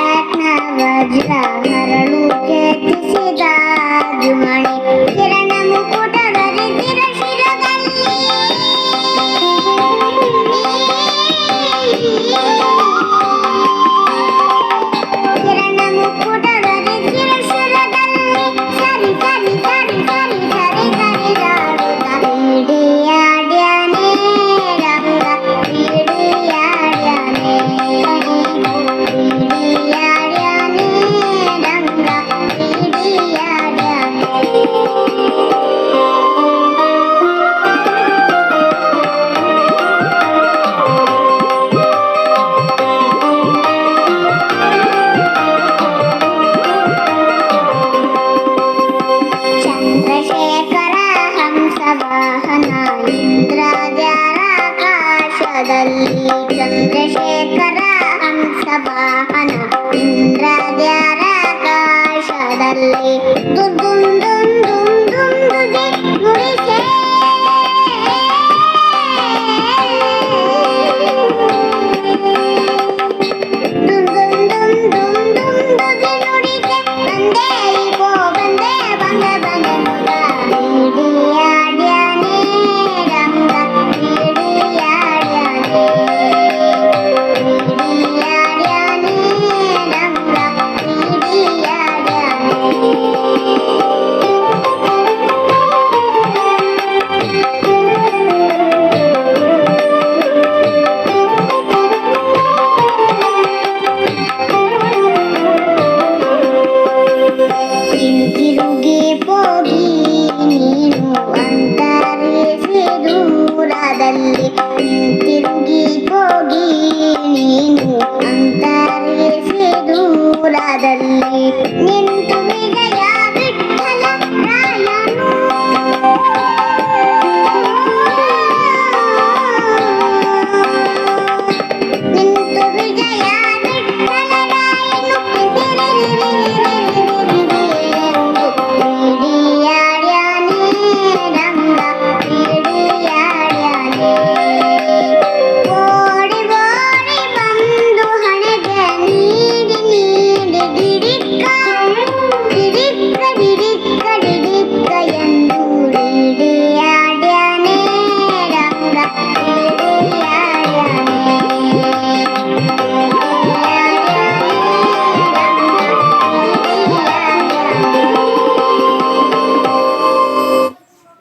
ವಜ್ರ ಹರಳು ಕೆತ್ತಿಸಿದ ಜುಮಣಿ ಕಿರಣ ಮುಕುಟ ಧರಿಸಿದ ಶಿರದಲ್ಲಿ ಕಿರಣ ಮುಕುಟ ಧರಿಸಿದ ಶಿರದಲ್ಲಿ ಸರಿ ಸರಿ ಸರಿ ಸರಿ ಸರಿ ಸರಿದಾಡುತ್ತ ಹಿಡಿಯಾಡ್ಯಾನೆ ರಂಗ ಹಿಡಿಯಾಡ್ಯಾನೆ ಚಂದ್ರಶೇಖರ ಹಂಸವಾಹನ ಇಂದ್ರದ್ಯಾರಾಕಾಶದಲ್ಲಿ ಚಂದ್ರಶೇಖರ ಹಂಸವಾಹನ ಇಂದ್ರದ್ಯಾರಾಕಾಶದಲ್ಲಿ ದುಂ ದುಂ ದುಂ ದುಂ ದುಂದುಗೆ ನುಡಿಸೆ ದುಂ ದುಂ ದುಂ ದುಂ ದುಂದುಗೆ ನುಡಿಸೆ ಬಂದೆ ಈಗೋ ಬಂದೆ ಬಂದೆ ಬಂದೆ ಮಗ ಹಿಡಿಯಾಡ್ಯಾನೆ ರಂಗ ಹಿಡಿಯಾಡ್ಯಾನೆ ಹಿಡಿಯಾಡ್ಯಾನೆ ರಂಗ ಹಿಡಿಯಾಡ್ಯಾನೆ ಹಿಂತಿರುಗಿ ಹೋಗಿ ನೀನು ಅಂತರಿಸಿ ದೂರದಲ್ಲಿ ಹಿಂತಿರುಗಿ ಹೋಗಿ ನೀನು ಅಂತರಿಸಿ ದೂರದಲ್ಲಿ ನಿಂತ